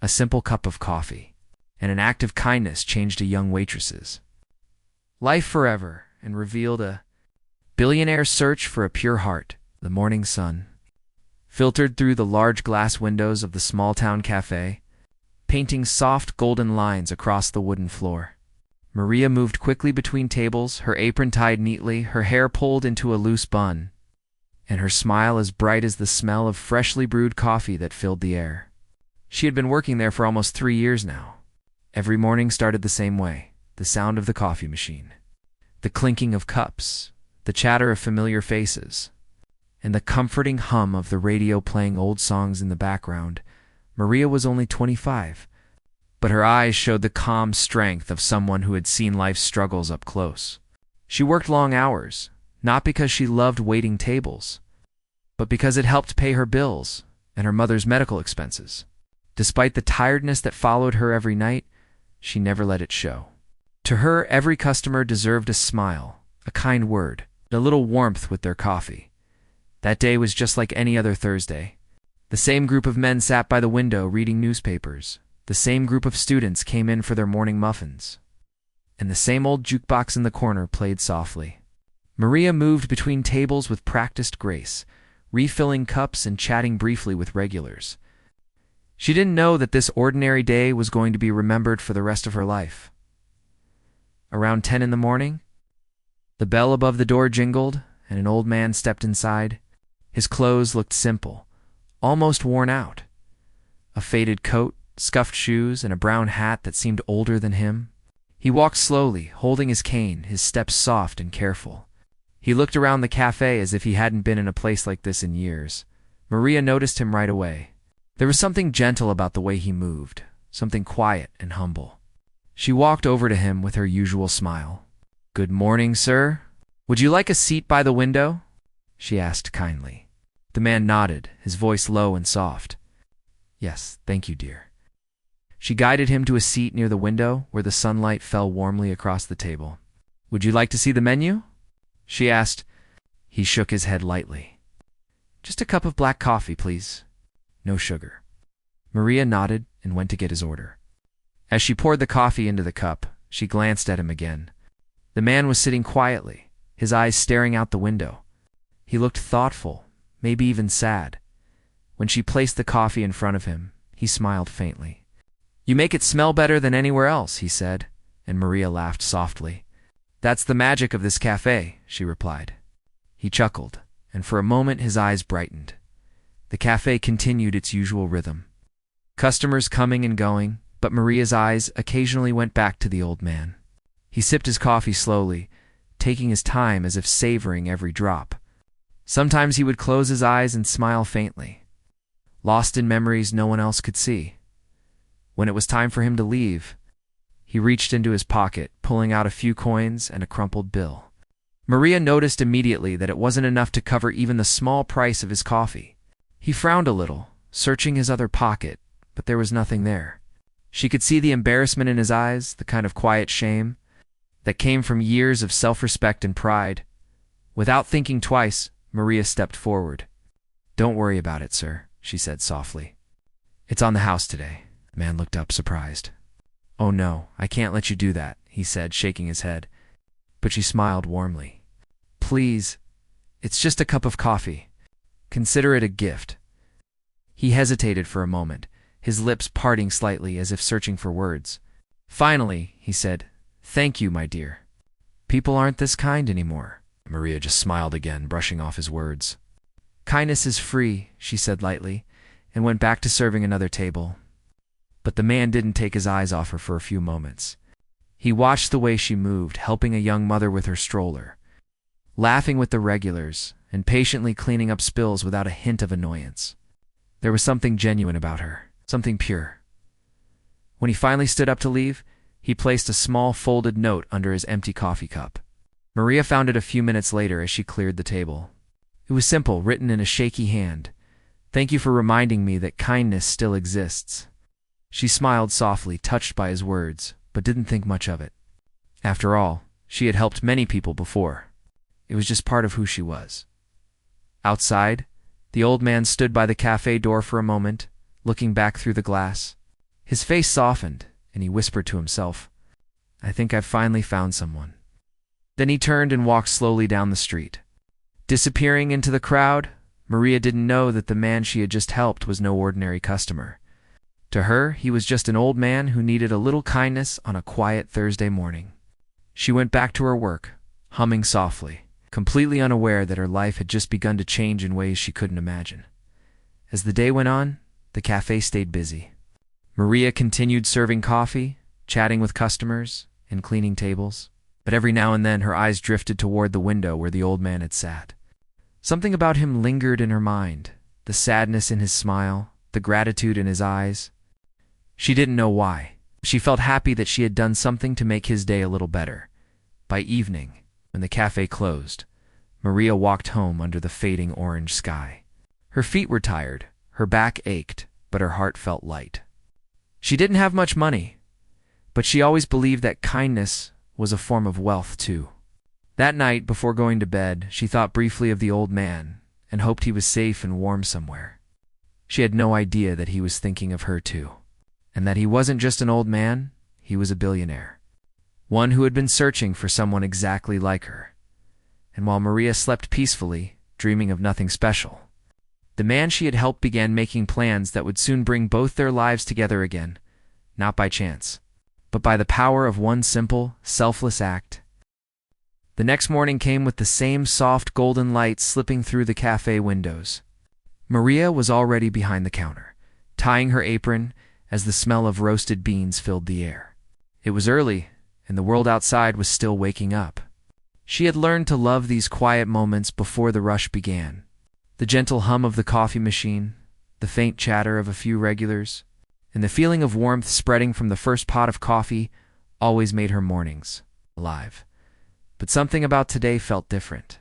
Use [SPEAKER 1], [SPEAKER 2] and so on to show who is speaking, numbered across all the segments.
[SPEAKER 1] a simple cup of coffee, and an act of kindness changed a young waitress's life forever and revealed a billionaire's search for a pure heart. The morning sun filtered through the large glass windows of the small-town cafe, painting soft golden lines across the wooden floor. Maria moved quickly between tables, her apron tied neatly, her hair pulled into a loose bun, and her smile as bright as the smell of freshly brewed coffee that filled the air. She had been working there for almost 3 years now. Every morning started the same way, the sound of the coffee machine, the clinking of cups, the chatter of familiar faces, and the comforting hum of the radio playing old songs in the background. Maria was only 25, but her eyes showed the calm strength of someone who had seen life's struggles up close. She worked long hours, not because she loved waiting tables, but because it helped pay her bills and her mother's medical expenses. Despite the tiredness that followed her every night, she never let it show. To her, every customer deserved a smile, a kind word, and a little warmth with their coffee. That day was just like any other Thursday. The same group of men sat by the window reading newspapers. The same group of students came in for their morning muffins. And the same old jukebox in the corner played softly. Maria moved between tables with practiced grace, refilling cups and chatting briefly with regulars. She didn't know that this ordinary day was going to be remembered for the rest of her life. Around 10 in the morning, the bell above the door jingled, and an old man stepped inside. His clothes looked simple, almost worn out. A faded coat, scuffed shoes, and a brown hat that seemed older than him. He walked slowly, holding his cane, his steps soft and careful. He looked around the cafe as if he hadn't been in a place like this in years. Maria noticed him right away. There was something gentle about the way he moved, something quiet and humble. She walked over to him with her usual smile. "Good morning, sir. Would you like a seat by the window?" she asked kindly. The man nodded, his voice low and soft. "Yes, thank you, dear." She guided him to a seat near the window where the sunlight fell warmly across the table. "Would you like to see the menu?" she asked. He shook his head lightly. "Just a cup of black coffee, please. No sugar." Maria nodded and went to get his order. As she poured the coffee into the cup, she glanced at him again. The man was sitting quietly, his eyes staring out the window. He looked thoughtful, maybe even sad. When she placed the coffee in front of him, he smiled faintly. "You make it smell better than anywhere else," he said, and Maria laughed softly. "That's the magic of this cafe," she replied. He chuckled, and for a moment his eyes brightened. The cafe continued its usual rhythm, customers coming and going, but Maria's eyes occasionally went back to the old man. He sipped his coffee slowly, taking his time as if savoring every drop. Sometimes he would close his eyes and smile faintly, lost in memories no one else could see. When it was time for him to leave, he reached into his pocket, pulling out a few coins and a crumpled bill. Maria noticed immediately that it wasn't enough to cover even the small price of his coffee. He frowned a little, searching his other pocket, but there was nothing there. She could see the embarrassment in his eyes, the kind of quiet shame that came from years of self-respect and pride. Without thinking twice, Maria stepped forward. "Don't worry about it, sir," she said softly. "It's on the house today." The man looked up, surprised. "Oh no, I can't let you do that," he said, shaking his head. But she smiled warmly. "Please, it's just a cup of coffee. Consider it a gift." He hesitated for a moment, his lips parting slightly as if searching for words. Finally, he said, "Thank you, my dear. People aren't this kind anymore." Maria just smiled again, brushing off his words. "Kindness is free," she said lightly, and went back to serving another table. But the man didn't take his eyes off her for a few moments. He watched the way she moved, helping a young mother with her stroller, laughing with the regulars, and patiently cleaning up spills without a hint of annoyance. There was something genuine about her, something pure. When he finally stood up to leave, he placed a small folded note under his empty coffee cup. Maria found it a few minutes later as she cleared the table. It was simple, written in a shaky hand. "Thank you for reminding me that kindness still exists." She smiled softly, touched by his words, but didn't think much of it. After all, she had helped many people before. It was just part of who she was. Outside, the old man stood by the cafe door for a moment, looking back through the glass. His face softened, and he whispered to himself, "I think I've finally found someone." Then he turned and walked slowly down the street. Disappearing into the crowd, Maria didn't know that the man she had just helped was no ordinary customer. To her, he was just an old man who needed a little kindness on a quiet Thursday morning. She went back to her work, humming softly, completely unaware that her life had just begun to change in ways she couldn't imagine. As the day went on, the cafe stayed busy. Maria continued serving coffee, chatting with customers, and cleaning tables. But every now and then her eyes drifted toward the window where the old man had sat. Something about him lingered in her mind, the sadness in his smile, the gratitude in his eyes. She didn't know why. She felt happy that she had done something to make his day a little better. By evening, when the cafe closed, Maria walked home under the fading orange sky. Her feet were tired, her back ached, but her heart felt light. She didn't have much money, but she always believed that kindness was a form of wealth too. That night, before going to bed, she thought briefly of the old man and hoped he was safe and warm somewhere. She had no idea that he was thinking of her too, and that he wasn't just an old man, he was a billionaire. One who had been searching for someone exactly like her. And while Maria slept peacefully, dreaming of nothing special, the man she had helped began making plans that would soon bring both their lives together again, not by chance, but by the power of one simple, selfless act. The next morning came with the same soft golden light slipping through the cafe windows. Maria was already behind the counter, tying her apron as the smell of roasted beans filled the air. It was early, and the world outside was still waking up. She had learned to love these quiet moments before the rush began. The gentle hum of the coffee machine, the faint chatter of a few regulars, and the feeling of warmth spreading from the first pot of coffee always made her mornings alive. But something about today felt different.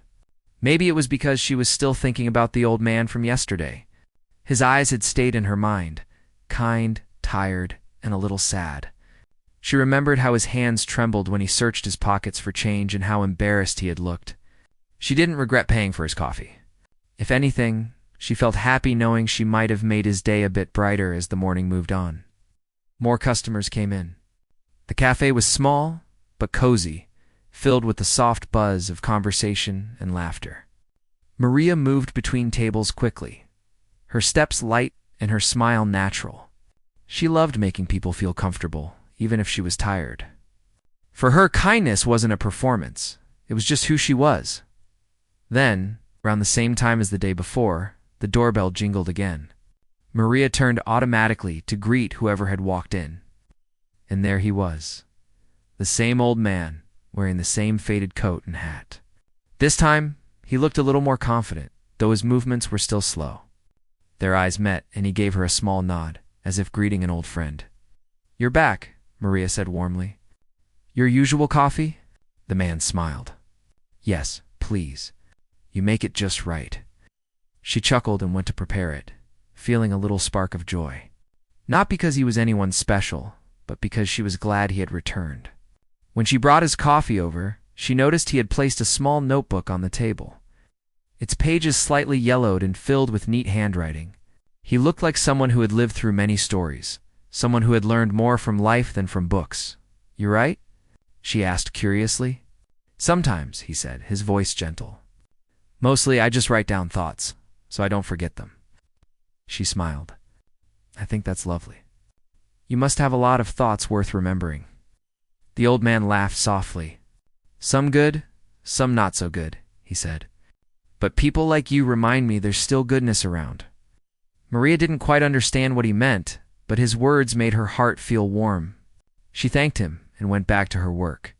[SPEAKER 1] Maybe it was because she was still thinking about the old man from yesterday. His eyes had stayed in her mind, kind, tired, and a little sad. She remembered how his hands trembled when he searched his pockets for change and how embarrassed he had looked. She didn't regret paying for his coffee. If anything, she felt happy knowing she might have made his day a bit brighter as the morning moved on. More customers came in. The cafe was small, but cozy, filled with the soft buzz of conversation and laughter. Maria moved between tables quickly, her steps light and her smile natural. She loved making people feel comfortable, even if she was tired. For her, kindness wasn't a performance. It was just who she was. Then, around the same time as the day before, the doorbell jingled again. Maria turned automatically to greet whoever had walked in. And there he was, the same old man, wearing the same faded coat and hat. This time, he looked a little more confident, though his movements were still slow. Their eyes met, and he gave her a small nod, as if greeting an old friend. "You're back," Maria said warmly. "Your usual coffee?" The man smiled. "Yes, please. You make it just right." She chuckled and went to prepare it, feeling a little spark of joy. Not because he was anyone special, but because she was glad he had returned. When she brought his coffee over, she noticed he had placed a small notebook on the table. Its pages slightly yellowed and filled with neat handwriting. He looked like someone who had lived through many stories, someone who had learned more from life than from books. "You write?" she asked curiously. "Sometimes," he said, his voice gentle. "Mostly I just write down thoughts, so I don't forget them." She smiled. "I think that's lovely. You must have a lot of thoughts worth remembering." The old man laughed softly. "Some good, some not so good," he said. "But people like you remind me there's still goodness around." Maria didn't quite understand what he meant, but his words made her heart feel warm. She thanked him and went back to her work.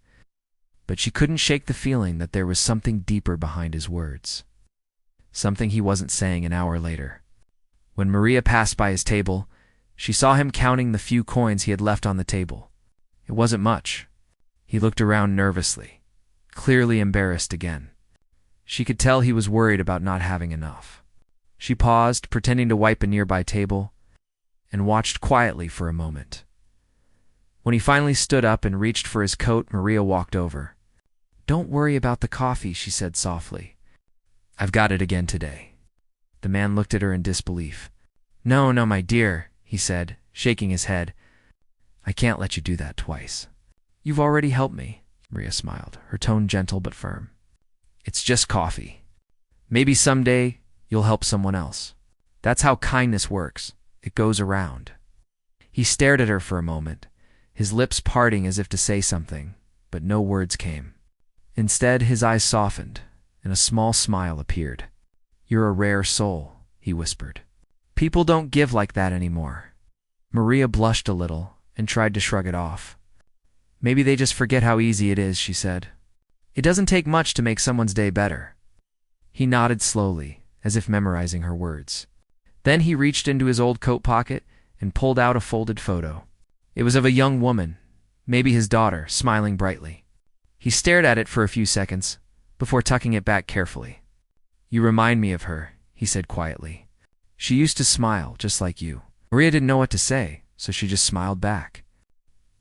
[SPEAKER 1] But she couldn't shake the feeling that there was something deeper behind his words. Something he wasn't saying an hour later. When Maria passed by his table, she saw him counting the few coins he had left on the table. It wasn't much. He looked around nervously, clearly embarrassed again. She could tell he was worried about not having enough. She paused, pretending to wipe a nearby table, and watched quietly for a moment. When he finally stood up and reached for his coat, Maria walked over. "Don't worry about the coffee," she said softly. "I've got it again today." The man looked at her in disbelief. No, my dear," he said, shaking his head. I can't let you do that twice. You've already helped me, Maria smiled, her tone gentle but firm. It's just coffee. Maybe someday you'll help someone else. That's how kindness works. It goes around. He stared at her for a moment, his lips parting as if to say something, but no words came. Instead, his eyes softened, and a small smile appeared. You're a rare soul, he whispered. People don't give like that anymore. Maria blushed a little and tried to shrug it off. Maybe they just forget how easy it is, she said. It doesn't take much to make someone's day better. He nodded slowly, as if memorizing her words. Then he reached into his old coat pocket and pulled out a folded photo. It was of a young woman, maybe his daughter, smiling brightly. He stared at it for a few seconds, before tucking it back carefully. You remind me of her, he said quietly. She used to smile, just like you. Maria didn't know what to say, so she just smiled back.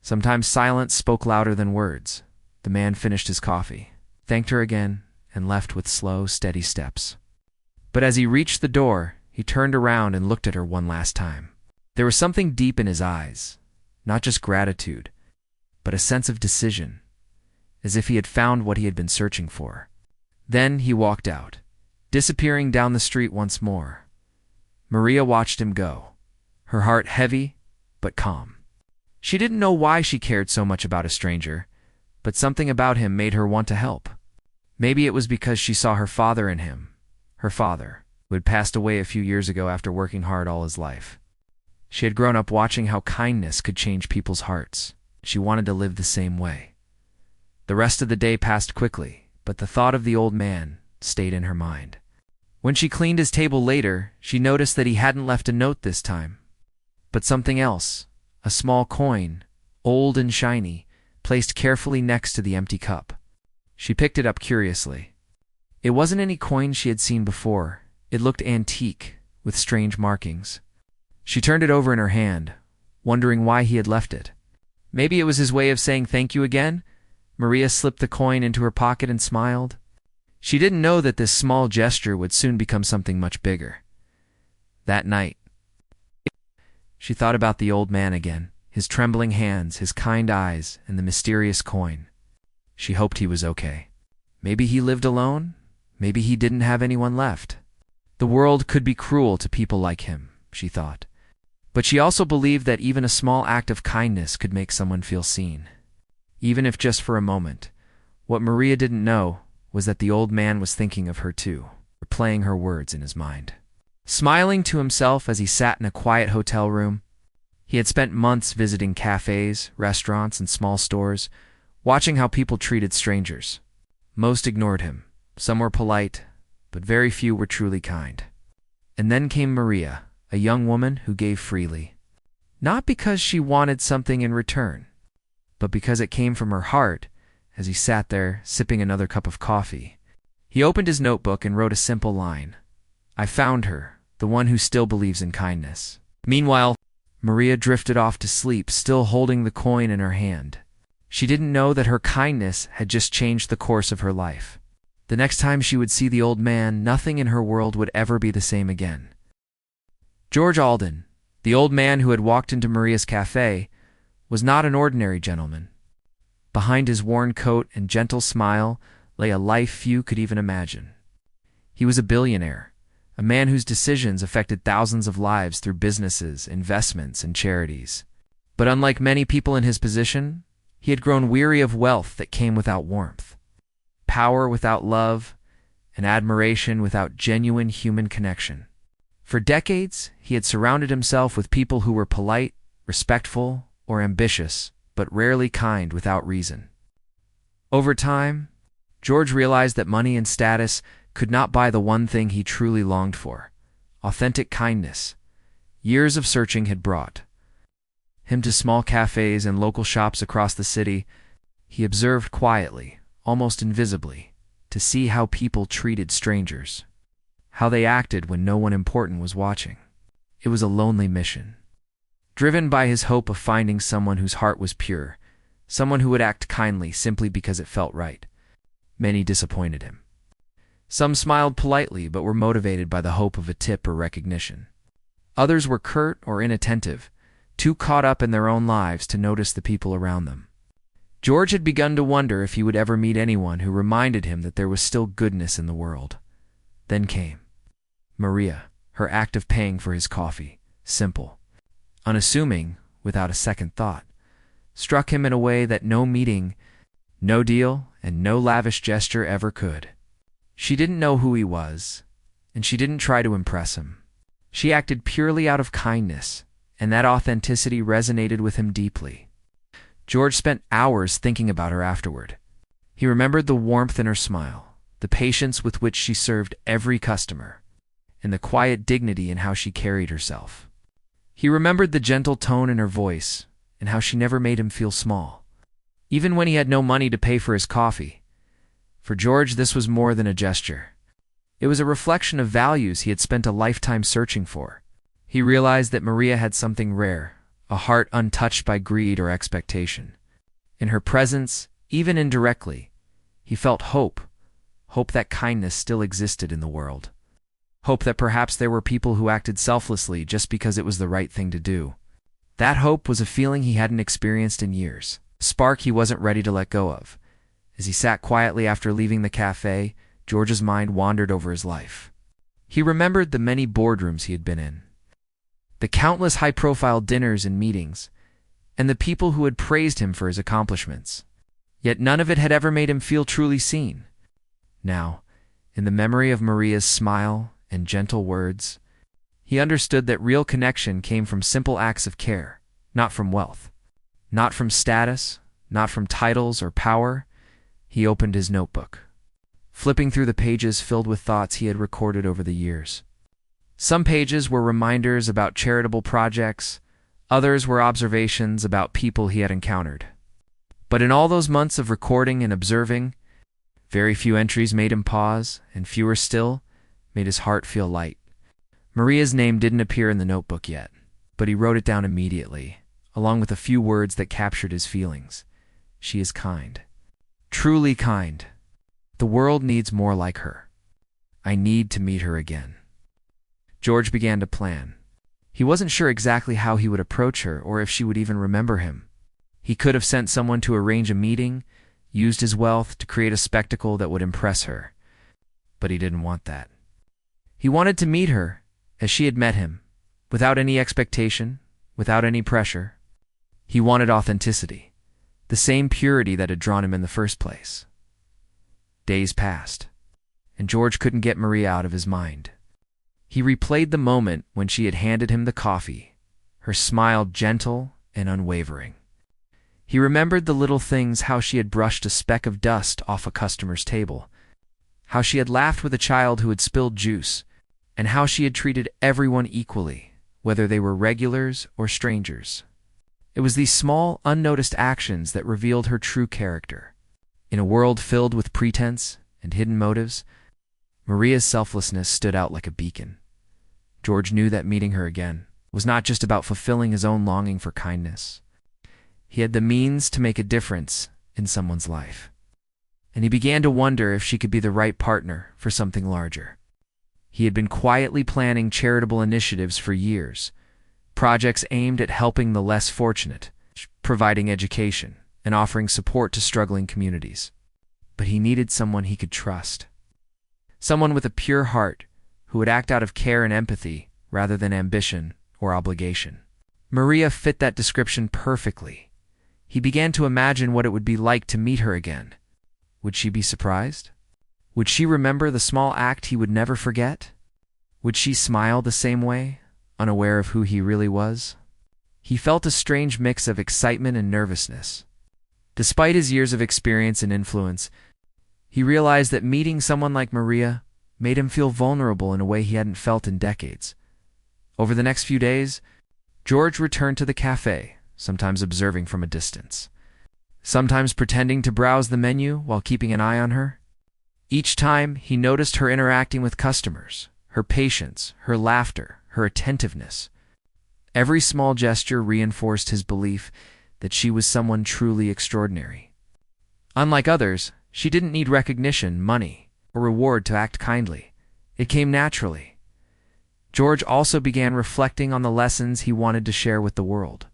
[SPEAKER 1] Sometimes silence spoke louder than words. The man finished his coffee, thanked her again, and left with slow, steady steps. But as he reached the door, he turned around and looked at her one last time. There was something deep in his eyes, not just gratitude, but a sense of decision, as if he had found what he had been searching for. Then he walked out, disappearing down the street once more. Maria watched him go, her heart heavy but calm. She didn't know why she cared so much about a stranger, but something about him made her want to help. Maybe it was because she saw her father in him, her father, who had passed away a few years ago after working hard all his life. She had grown up watching how kindness could change people's hearts. She wanted to live the same way. The rest of the day passed quickly, but the thought of the old man stayed in her mind. When she cleaned his table later, she noticed that he hadn't left a note this time, but something else, a small coin, old and shiny, placed carefully next to the empty cup. She picked it up curiously. It wasn't any coin she had seen before. It looked antique, with strange markings. She turned it over in her hand, wondering why he had left it. Maybe it was his way of saying thank you again? Maria slipped the coin into her pocket and smiled. She didn't know that this small gesture would soon become something much bigger. That night, she thought about the old man again, his trembling hands, his kind eyes, and the mysterious coin. She hoped he was okay. Maybe he lived alone. Maybe he didn't have anyone left. The world could be cruel to people like him, she thought. But she also believed that even a small act of kindness could make someone feel seen. Even if just for a moment. What Maria didn't know was that the old man was thinking of her too, replaying her words in his mind. Smiling to himself as he sat in a quiet hotel room, he had spent months visiting cafes, restaurants, and small stores, watching how people treated strangers. Most ignored him. Some were polite, but very few were truly kind. And then came Maria, a young woman who gave freely. Not because she wanted something in return, but because it came from her heart. As he sat there, sipping another cup of coffee, he opened his notebook and wrote a simple line. I found her, the one who still believes in kindness. Meanwhile, Maria drifted off to sleep, still holding the coin in her hand. She didn't know that her kindness had just changed the course of her life. The next time she would see the old man, nothing in her world would ever be the same again. George Alden, the old man who had walked into Maria's cafe, was not an ordinary gentleman. Behind his worn coat and gentle smile lay a life few could even imagine. He was a billionaire, a man whose decisions affected thousands of lives through businesses, investments, and charities. But unlike many people in his position, he had grown weary of wealth that came without warmth, power without love, and admiration without genuine human connection. For decades, he had surrounded himself with people who were polite, respectful, or ambitious, but rarely kind without reason. Over time, George realized that money and status could not buy the one thing he truly longed for: authentic kindness. Years of searching had brought him to small cafes and local shops across the city. He observed quietly, almost invisibly, to see how people treated strangers, how they acted when no one important was watching. It was a lonely mission. Driven by his hope of finding someone whose heart was pure, someone who would act kindly simply because it felt right. Many disappointed him. Some smiled politely but were motivated by the hope of a tip or recognition. Others were curt or inattentive, too caught up in their own lives to notice the people around them. George had begun to wonder if he would ever meet anyone who reminded him that there was still goodness in the world. Then came Maria, her act of paying for his coffee, simple, unassuming, without a second thought, struck him in a way that no meeting, no deal, and no lavish gesture ever could. She didn't know who he was, and she didn't try to impress him. She acted purely out of kindness, and that authenticity resonated with him deeply. George spent hours thinking about her afterward. He remembered the warmth in her smile, the patience with which she served every customer, and the quiet dignity in how she carried herself. He remembered the gentle tone in her voice, and how she never made him feel small, even when he had no money to pay for his coffee. For George, this was more than a gesture. It was a reflection of values he had spent a lifetime searching for. He realized that Maria had something rare, a heart untouched by greed or expectation. In her presence, even indirectly, he felt hope that kindness still existed in the world. Hope that perhaps there were people who acted selflessly just because it was the right thing to do. That hope was a feeling he hadn't experienced in years, a spark he wasn't ready to let go of. As he sat quietly after leaving the cafe, George's mind wandered over his life. He remembered the many boardrooms he had been in, the countless high-profile dinners and meetings, and the people who had praised him for his accomplishments. Yet none of it had ever made him feel truly seen. Now, in the memory of Maria's smile and gentle words, he understood that real connection came from simple acts of care, not from wealth, not from status, not from titles or power. He opened his notebook, flipping through the pages filled with thoughts he had recorded over the years. Some pages were reminders about charitable projects, others were observations about people he had encountered. But in all those months of recording and observing, very few entries made him pause, and fewer still made his heart feel light. Maria's name didn't appear in the notebook yet, but he wrote it down immediately, along with a few words that captured his feelings. She is kind. Truly kind. The world needs more like her. I need to meet her again. George began to plan. He wasn't sure exactly how he would approach her or if she would even remember him. He could have sent someone to arrange a meeting, used his wealth to create a spectacle that would impress her. But he didn't want that. He wanted to meet her as she had met him, without any expectation, without any pressure. He wanted authenticity, the same purity that had drawn him in the first place. Days passed, and George couldn't get Maria out of his mind. He replayed the moment when she had handed him the coffee, her smile gentle and unwavering. He remembered the little things, how she had brushed a speck of dust off a customer's table, how she had laughed with a child who had spilled juice, and how she had treated everyone equally, whether they were regulars or strangers. It was these small, unnoticed actions that revealed her true character. In a world filled with pretense and hidden motives, Maria's selflessness stood out like a beacon. George knew that meeting her again was not just about fulfilling his own longing for kindness. He had the means to make a difference in someone's life, and he began to wonder if she could be the right partner for something larger. He had been quietly planning charitable initiatives for years, projects aimed at helping the less fortunate, providing education, and offering support to struggling communities. But he needed someone he could trust. Someone with a pure heart who would act out of care and empathy rather than ambition or obligation. Maria fit that description perfectly. He began to imagine what it would be like to meet her again. Would she be surprised? Would she remember the small act he would never forget? Would she smile the same way, unaware of who he really was? He felt a strange mix of excitement and nervousness. Despite his years of experience and influence, he realized that meeting someone like Maria made him feel vulnerable in a way he hadn't felt in decades. Over the next few days, George returned to the cafe, sometimes observing from a distance, sometimes pretending to browse the menu while keeping an eye on her. Each time, he noticed her interacting with customers, her patience, her laughter, her attentiveness. Every small gesture reinforced his belief that she was someone truly extraordinary. Unlike others, she didn't need recognition, money, or reward to act kindly. It came naturally. George also began reflecting on the lessons he wanted to share with the world.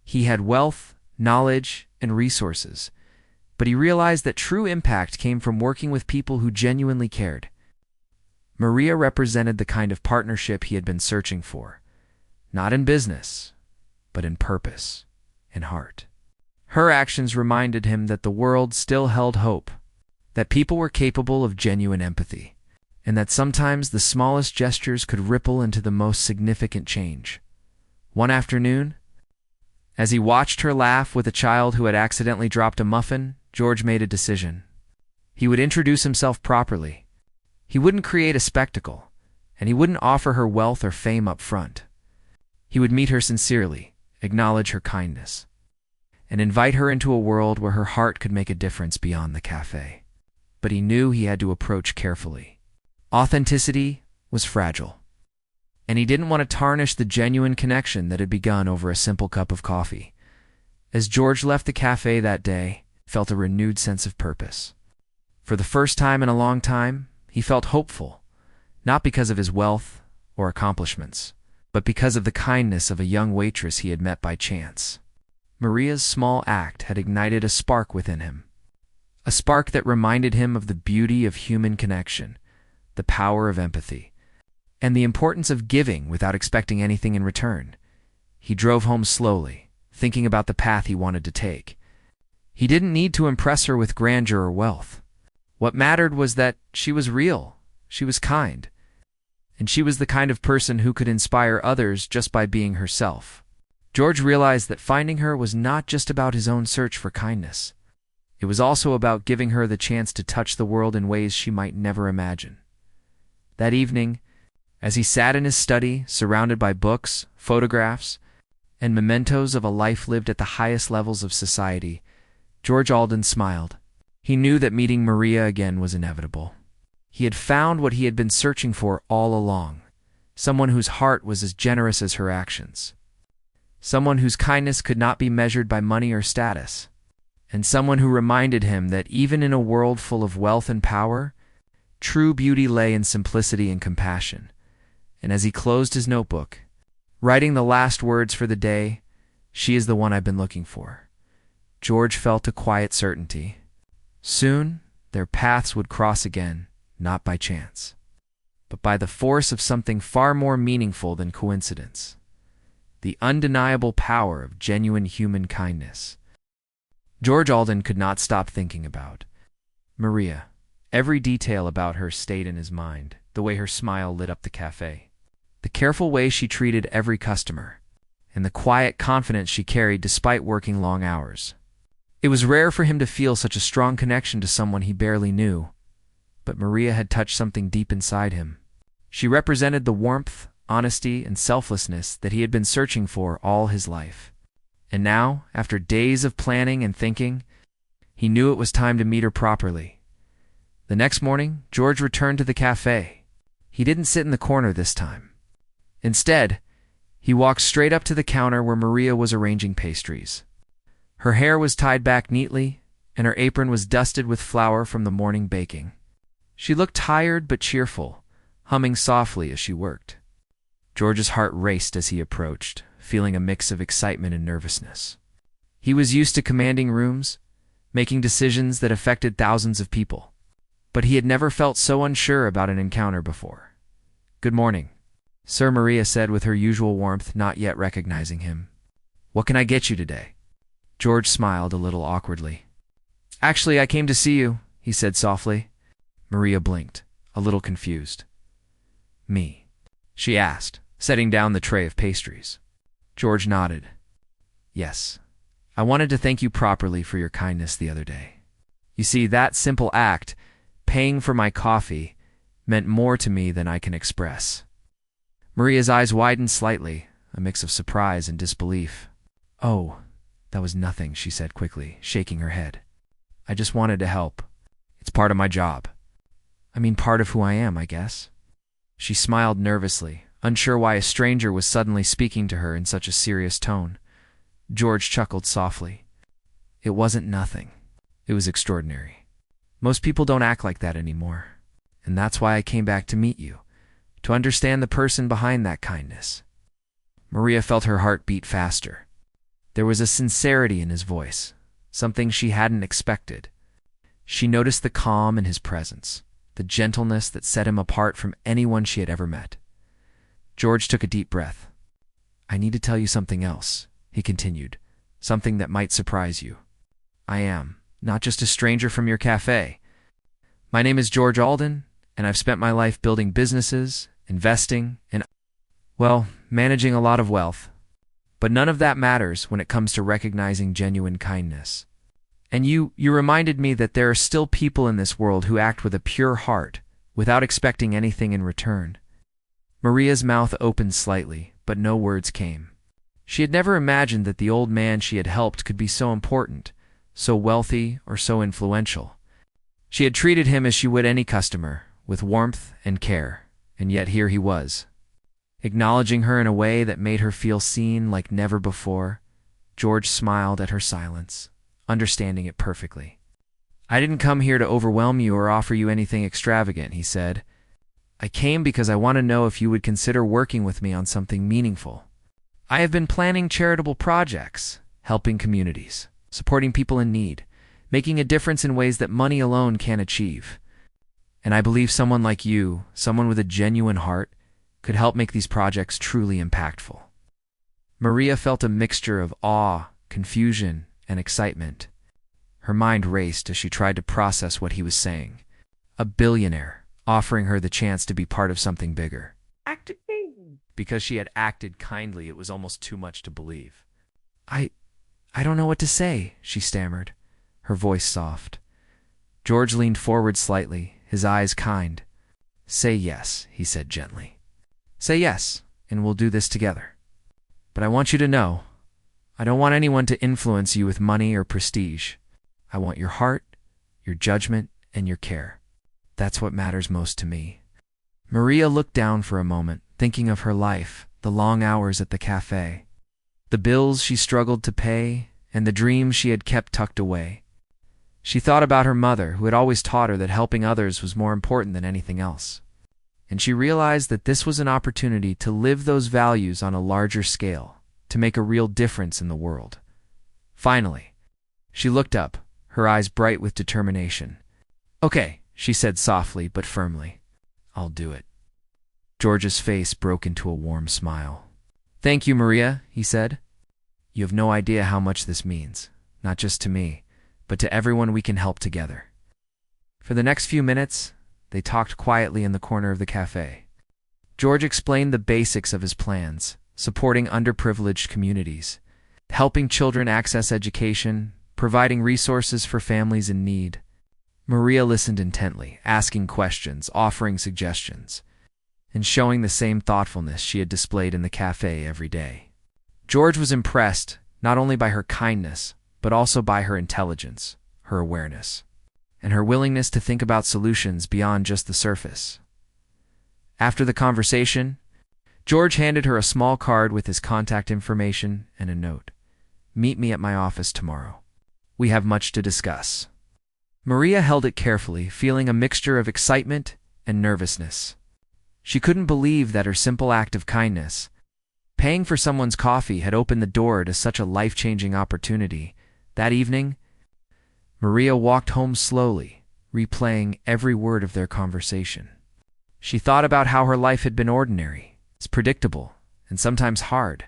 [SPEAKER 1] He had wealth, knowledge, and resources, but he realized that true impact came from working with people who genuinely cared. Maria represented the kind of partnership he had been searching for, not in business, but in purpose and heart. Her actions reminded him that the world still held hope, that people were capable of genuine empathy, and that sometimes the smallest gestures could ripple into the most significant change. One afternoon, as he watched her laugh with a child who had accidentally dropped a muffin, George made a decision. He would introduce himself properly. He wouldn't create a spectacle, and he wouldn't offer her wealth or fame up front. He would meet her sincerely, acknowledge her kindness, and invite her into a world where her heart could make a difference beyond the cafe. But he knew he had to approach carefully. Authenticity was fragile, and he didn't want to tarnish the genuine connection that had begun over a simple cup of coffee. As George left the cafe that day, he felt a renewed sense of purpose. For the first time in a long time, he felt hopeful, not because of his wealth or accomplishments, but because of the kindness of a young waitress he had met by chance. Maria's small act had ignited a spark within him, a spark that reminded him of the beauty of human connection, the power of empathy, and the importance of giving without expecting anything in return. He drove home slowly, thinking about the path he wanted to take. He didn't need to impress her with grandeur or wealth. What mattered was that she was real, she was kind, and she was the kind of person who could inspire others just by being herself. George realized that finding her was not just about his own search for kindness. It was also about giving her the chance to touch the world in ways she might never imagine. That evening, as he sat in his study, surrounded by books, photographs, and mementos of a life lived at the highest levels of society, George Alden smiled. He knew that meeting Maria again was inevitable. He had found what he had been searching for all along, someone whose heart was as generous as her actions, someone whose kindness could not be measured by money or status, and someone who reminded him that even in a world full of wealth and power, true beauty lay in simplicity and compassion. And as he closed his notebook, writing the last words for the day, "She is the one I've been looking for," George felt a quiet certainty. Soon, their paths would cross again, not by chance, but by the force of something far more meaningful than coincidence: the undeniable power of genuine human kindness. George Alden could not stop thinking about Maria. Every detail about her stayed in his mind: the way her smile lit up the cafe, the careful way she treated every customer, and the quiet confidence she carried despite working long hours. It was rare for him to feel such a strong connection to someone he barely knew, but Maria had touched something deep inside him. She represented the warmth, honesty, and selflessness that he had been searching for all his life. And now, after days of planning and thinking, he knew it was time to meet her properly. The next morning, George returned to the cafe. He didn't sit in the corner this time. Instead, he walked straight up to the counter where Maria was arranging pastries. Her hair was tied back neatly, and her apron was dusted with flour from the morning baking. She looked tired but cheerful, humming softly as she worked. George's heart raced as he approached, feeling a mix of excitement and nervousness. He was used to commanding rooms, making decisions that affected thousands of people, but he had never felt so unsure about an encounter before. "Good morning," Sir, Maria said with her usual warmth, not yet recognizing him. "What can I get you today?" George smiled a little awkwardly. "Actually, I came to see you," he said softly. Maria blinked, a little confused. "Me?" she asked, setting down the tray of pastries. George nodded. "Yes, I wanted to thank you properly for your kindness the other day. You see, that simple act, paying for my coffee, meant more to me than I can express." Maria's eyes widened slightly, a mix of surprise and disbelief. "Oh, that was nothing," she said quickly, shaking her head. "I just wanted to help. It's part of my job. I mean, part of who I am, I guess." She smiled nervously, unsure why a stranger was suddenly speaking to her in such a serious tone. George chuckled softly. "It wasn't nothing. It was extraordinary. Most people don't act like that anymore. And that's why I came back to meet you, to understand the person behind that kindness. Maria felt her heart beat faster. There was a sincerity in his voice, something she hadn't expected. She noticed the calm in his presence, the gentleness that set him apart from anyone she had ever met. George took a deep breath. "I need to tell you something else," he continued, "something that might surprise you. I am not just a stranger from your cafe. My name is George Alden, and I've spent my life building businesses, investing, and, well, managing a lot of wealth. But none of that matters when it comes to recognizing genuine kindness. And you reminded me that there are still people in this world who act with a pure heart, without expecting anything in return." Maria's mouth opened slightly, but no words came. She had never imagined that the old man she had helped could be so important, so wealthy, or so influential. She had treated him as she would any customer, with warmth and care, and yet here he was, acknowledging her in a way that made her feel seen like never before. George smiled at her silence, understanding it perfectly. "I didn't come here to overwhelm you or offer you anything extravagant," he said. "I came because I want to know if you would consider working with me on something meaningful. I have been planning charitable projects, helping communities, supporting people in need, making a difference in ways that money alone can't achieve. And I believe someone like you, someone with a genuine heart, could help make these projects truly impactful." Maria felt a mixture of awe, confusion, and excitement. Her mind raced as she tried to process what he was saying. A billionaire offering her the chance to be part of something bigger. Because she had acted kindly, it was almost too much to believe. I don't know what to say," she stammered, her voice soft. George leaned forward slightly, his eyes kind. "Say yes," he said gently. "Say yes, and we'll do this together. But I want you to know, I don't want anyone to influence you with money or prestige. I want your heart, your judgment, and your care. That's what matters most to me." Maria looked down for a moment, thinking of her life, the long hours at the cafe, the bills she struggled to pay, and the dreams she had kept tucked away. She thought about her mother, who had always taught her that helping others was more important than anything else. And she realized that this was an opportunity to live those values on a larger scale, to make a real difference in the world. Finally, she looked up, her eyes bright with determination. "Okay," she said softly but firmly. "I'll do it." George's face broke into a warm smile. "Thank you, Maria," he said. "You have no idea how much this means, not just to me, but to everyone we can help together." For the next few minutes, they talked quietly in the corner of the cafe. George explained the basics of his plans, supporting underprivileged communities, helping children access education, providing resources for families in need. Maria listened intently, asking questions, offering suggestions, and showing the same thoughtfulness she had displayed in the cafe every day. George was impressed not only by her kindness, but also by her intelligence, her awareness, and her willingness to think about solutions beyond just the surface. After the conversation, George handed her a small card with his contact information and a note. "Meet me at my office tomorrow. We have much to discuss." Maria held it carefully, feeling a mixture of excitement and nervousness. She couldn't believe that her simple act of kindness, paying for someone's coffee, had opened the door to such a life-changing opportunity. That evening, Maria walked home slowly, replaying every word of their conversation. She thought about how her life had been ordinary, predictable, and sometimes hard,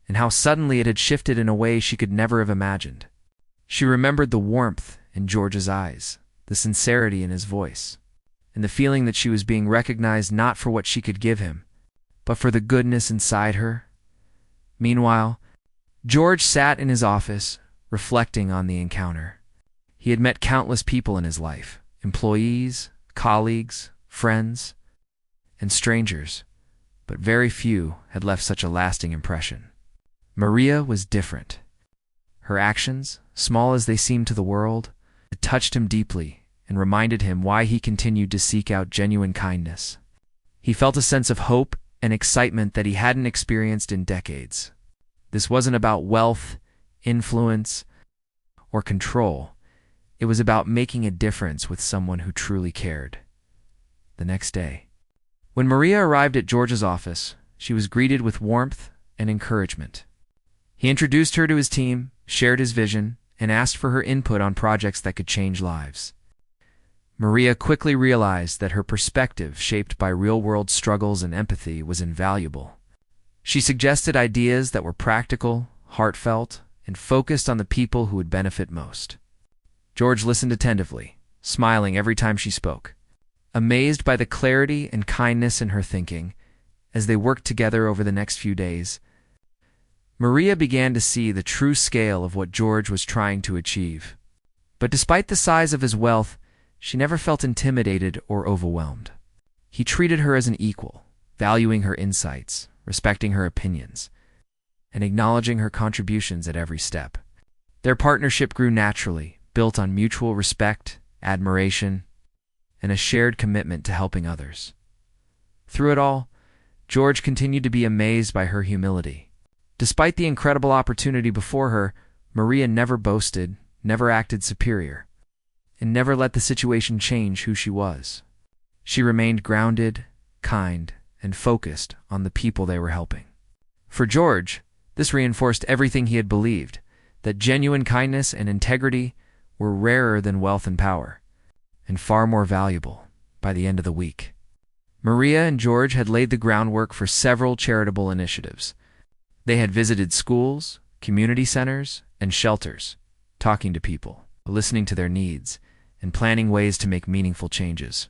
[SPEAKER 1] and how suddenly it had shifted in a way she could never have imagined. She remembered the warmth in George's eyes, the sincerity in his voice, and the feeling that she was being recognized not for what she could give him, but for the goodness inside her. Meanwhile, George sat in his office, reflecting on the encounter. He had met countless people in his life, employees, colleagues, friends, and strangers, but very few had left such a lasting impression. Maria was different. Her actions, small as they seemed to the world, had touched him deeply and reminded him why he continued to seek out genuine kindness. He felt a sense of hope and excitement that he hadn't experienced in decades. This wasn't about wealth, influence, or control. It was about making a difference with someone who truly cared. The next day, When Maria arrived at George's office, she was greeted with warmth and encouragement. He introduced her to his team, shared his vision, and asked for her input on projects that could change lives. Maria quickly realized that her perspective, shaped by real-world struggles and empathy, was invaluable. She suggested ideas that were practical, heartfelt, and focused on the people who would benefit most. George listened attentively, smiling every time she spoke, amazed by the clarity and kindness in her thinking. As they worked together over the next few days, Maria began to see the true scale of what George was trying to achieve. But despite the size of his wealth, she never felt intimidated or overwhelmed. He treated her as an equal, valuing her insights, respecting her opinions, and acknowledging her contributions at every step. Their partnership grew naturally, built on mutual respect, admiration, and a shared commitment to helping others. Through it all, George continued to be amazed by her humility. Despite the incredible opportunity before her, Maria never boasted, never acted superior, and never let the situation change who she was. She remained grounded, kind, and focused on the people they were helping. For George, this reinforced everything he had believed, that genuine kindness and integrity were rarer than wealth and power, and far more valuable by the end of the week. Maria and George had laid the groundwork for several charitable initiatives. They had visited schools, community centers, and shelters, talking to people, listening to their needs, and planning ways to make meaningful changes.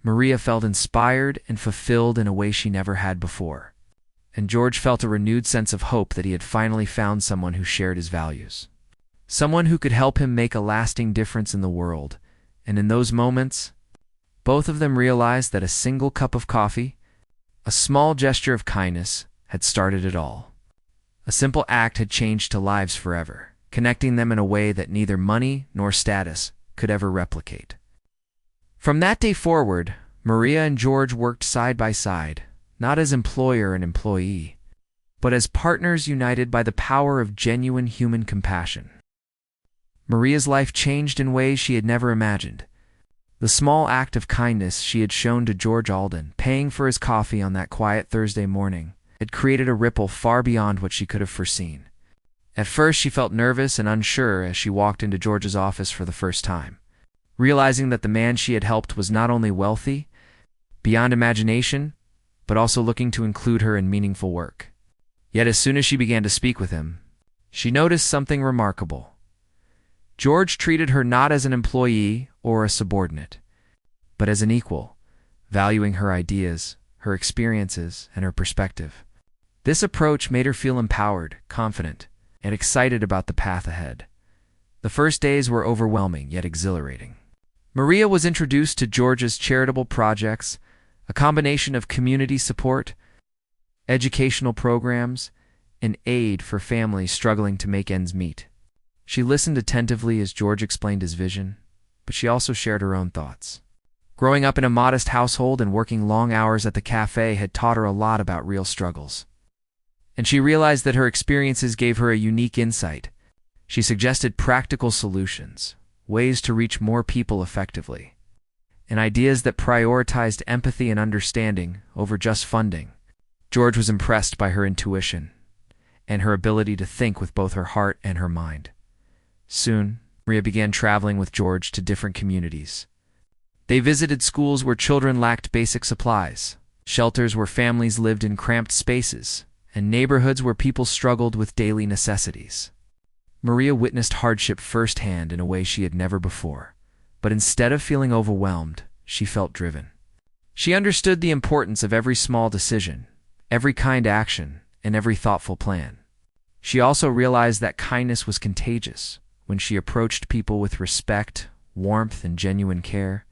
[SPEAKER 1] Maria felt inspired and fulfilled in a way she never had before, and George felt a renewed sense of hope that he had finally found someone who shared his values, someone who could help him make a lasting difference in the world. And in those moments, both of them realized that a single cup of coffee, a small gesture of kindness, had started it all. A simple act had changed lives forever, connecting them in a way that neither money nor status could ever replicate. From that day forward, Maria and George worked side by side, not as employer and employee, but as partners united by the power of genuine human compassion. Maria's life changed in ways she had never imagined. The small act of kindness she had shown to George Alden, paying for his coffee on that quiet Thursday morning, had created a ripple far beyond what she could have foreseen. At first, she felt nervous and unsure as she walked into George's office for the first time, realizing that the man she had helped was not only wealthy, beyond imagination, but also looking to include her in meaningful work. Yet as soon as she began to speak with him, she noticed something remarkable. George treated her not as an employee or a subordinate, but as an equal, valuing her ideas, her experiences, and her perspective. This approach made her feel empowered, confident, and excited about the path ahead. The first days were overwhelming yet exhilarating. Maria was introduced to George's charitable projects, a combination of community support, educational programs, and aid for families struggling to make ends meet. She listened attentively as George explained his vision, but she also shared her own thoughts. Growing up in a modest household and working long hours at the cafe had taught her a lot about real struggles. And she realized that her experiences gave her a unique insight. She suggested practical solutions, ways to reach more people effectively, and ideas that prioritized empathy and understanding over just funding. George was impressed by her intuition and her ability to think with both her heart and her mind. Soon, Maria began traveling with George to different communities. They visited schools where children lacked basic supplies, shelters where families lived in cramped spaces, and neighborhoods where people struggled with daily necessities. Maria witnessed hardship firsthand in a way she had never before, but instead of feeling overwhelmed, she felt driven. She understood the importance of every small decision, every kind action, and every thoughtful plan. She also realized that kindness was contagious. When she approached people with respect, warmth, and genuine care,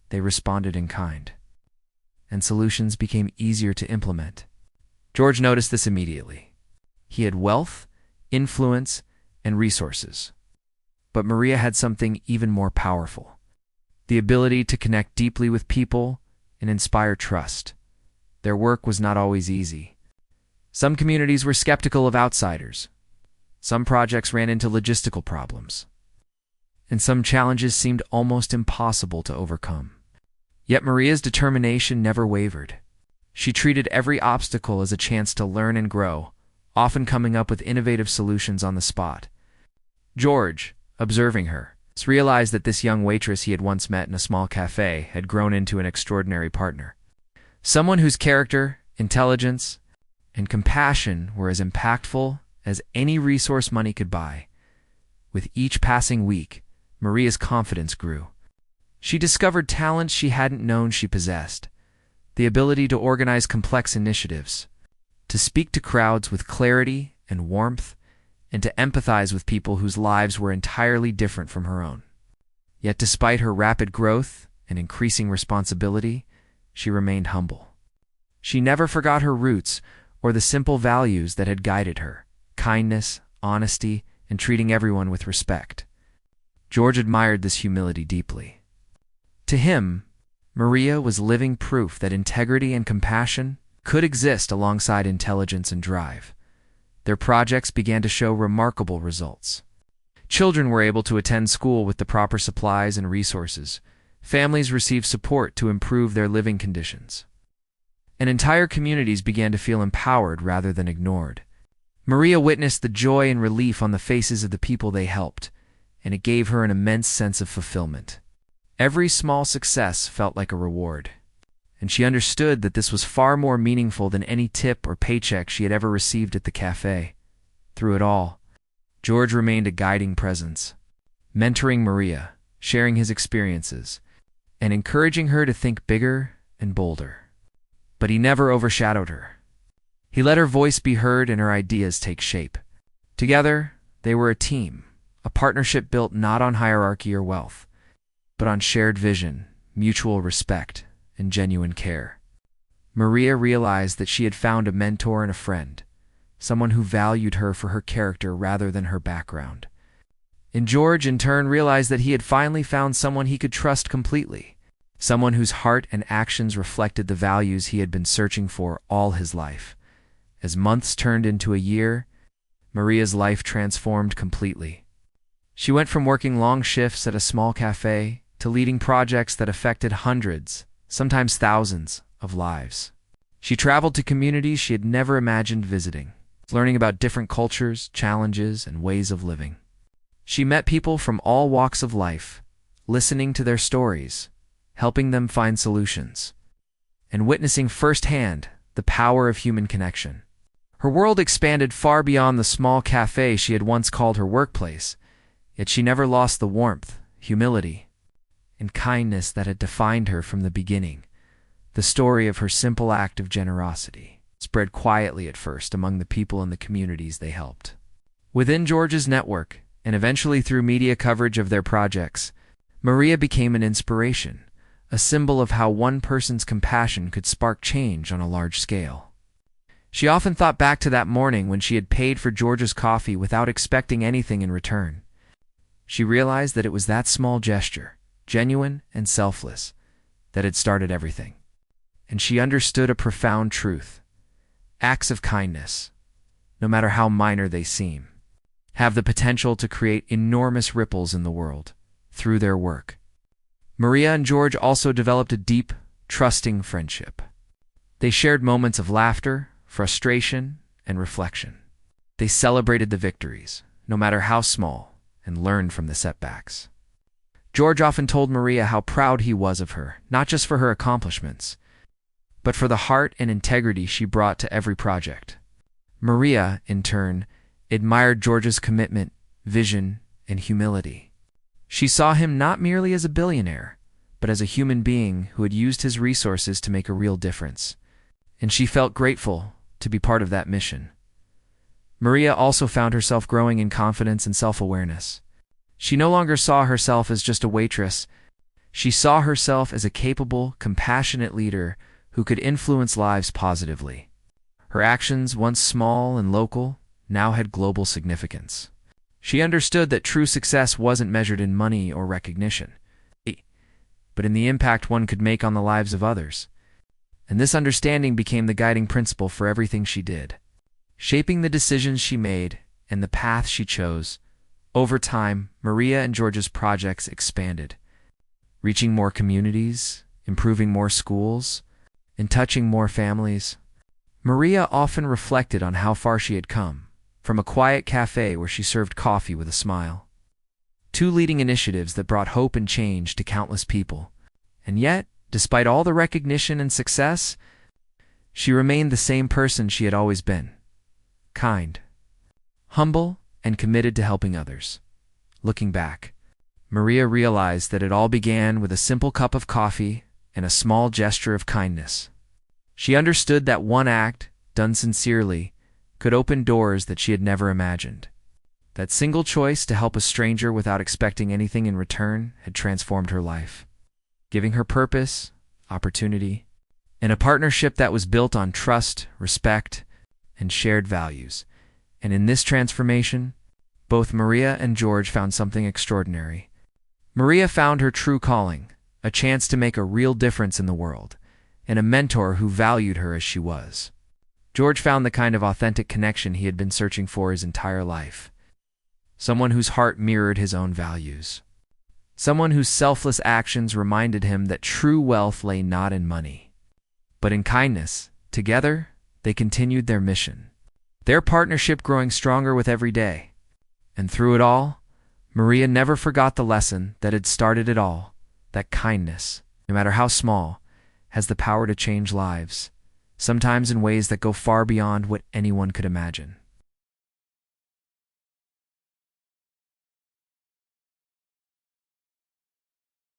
[SPEAKER 1] they responded in kind, and solutions became easier to implement. George noticed this immediately. He had wealth, influence, and resources. But Maria had something even more powerful: the ability to connect deeply with people and inspire trust. Their work was not always easy. Some communities were skeptical of outsiders. Some projects ran into logistical problems, and some challenges seemed almost impossible to overcome. Yet Maria's determination never wavered. She treated every obstacle as a chance to learn and grow, often coming up with innovative solutions on the spot. George, observing her, realized that this young waitress he had once met in a small cafe had grown into an extraordinary partner. Someone whose character, intelligence, and compassion were as impactful as any resource money could buy. With each passing week, Maria's confidence grew. She discovered talents she hadn't known she possessed: the ability to organize complex initiatives, to speak to crowds with clarity and warmth, and to empathize with people whose lives were entirely different from her own. Yet despite her rapid growth and increasing responsibility, she remained humble. She never forgot her roots or the simple values that had guided her: kindness, honesty, and treating everyone with respect. George admired this humility deeply. To him, Maria was living proof that integrity and compassion could exist alongside intelligence and drive. Their projects began to show remarkable results. Children were able to attend school with the proper supplies and resources. Families received support to improve their living conditions. And entire communities began to feel empowered rather than ignored. Maria witnessed the joy and relief on the faces of the people they helped, and it gave her an immense sense of fulfillment. Every small success felt like a reward, and she understood that this was far more meaningful than any tip or paycheck she had ever received at the cafe. Through it all, George remained a guiding presence, mentoring Maria, sharing his experiences, and encouraging her to think bigger and bolder. But he never overshadowed her. He let her voice be heard and her ideas take shape. Together, they were a team, a partnership built not on hierarchy or wealth, but on shared vision, mutual respect, and genuine care. Maria realized that she had found a mentor and a friend, someone who valued her for her character rather than her background. And George, in turn, realized that he had finally found someone he could trust completely, someone whose heart and actions reflected the values he had been searching for all his life. As months turned into a year, Maria's life transformed completely. She went from working long shifts at a small cafe to leading projects that affected hundreds, sometimes thousands, of lives. She traveled to communities she had never imagined visiting, learning about different cultures, challenges, and ways of living. She met people from all walks of life, listening to their stories, helping them find solutions, and witnessing firsthand the power of human connection. Her world expanded far beyond the small cafe she had once called her workplace, yet she never lost the warmth, humility, and kindness that had defined her from the beginning. The story of her simple act of generosity spread quietly at first among the people in the communities they helped. Within George's network, and eventually through media coverage of their projects, Maria became an inspiration, a symbol of how one person's compassion could spark change on a large scale. She often thought back to that morning when she had paid for George's coffee without expecting anything in return. She realized that it was that small gesture, genuine and selfless, that had started everything. And she understood a profound truth: acts of kindness, no matter how minor they seem, have the potential to create enormous ripples in the world through their work. Maria and George also developed a deep, trusting friendship. They shared moments of laughter, frustration, and reflection. They celebrated the victories, no matter how small, and learned from the setbacks. George often told Maria how proud he was of her, not just for her accomplishments, but for the heart and integrity she brought to every project. Maria, in turn, admired George's commitment, vision, and humility. She saw him not merely as a billionaire, but as a human being who had used his resources to make a real difference, and she felt grateful to be part of that mission. Maria also found herself growing in confidence and self-awareness. She no longer saw herself as just a waitress. She saw herself as a capable, compassionate leader who could influence lives positively. Her actions, once small and local, now had global significance. She understood that true success wasn't measured in money or recognition, but in the impact one could make on the lives of others. And this understanding became the guiding principle for everything she did, shaping the decisions she made and the path she chose. Over time, Maria and George's projects expanded, reaching more communities, improving more schools, in touching more families. Maria often reflected on how far she had come, from a quiet cafe where she served coffee with a smile. Two leading initiatives that brought hope and change to countless people. And yet, despite all the recognition and success, she remained the same person she had always been. Kind, humble, and committed to helping others. Looking back, Maria realized that it all began with a simple cup of coffee and a small gesture of kindness. She understood that one act, done sincerely, could open doors that she had never imagined. That single choice to help a stranger without expecting anything in return had transformed her life, giving her purpose, opportunity, and a partnership that was built on trust, respect, and shared values. And in this transformation, both Maria and George found something extraordinary. Maria found her true calling, a chance to make a real difference in the world, and a mentor who valued her as she was. George found the kind of authentic connection he had been searching for his entire life. Someone whose heart mirrored his own values. Someone whose selfless actions reminded him that true wealth lay not in money, but in kindness. Together, they continued their mission, their partnership growing stronger with every day. And through it all, Maria never forgot the lesson that had started it all, that kindness, no matter how small, has the power to change lives, sometimes in ways that go far beyond what anyone could imagine.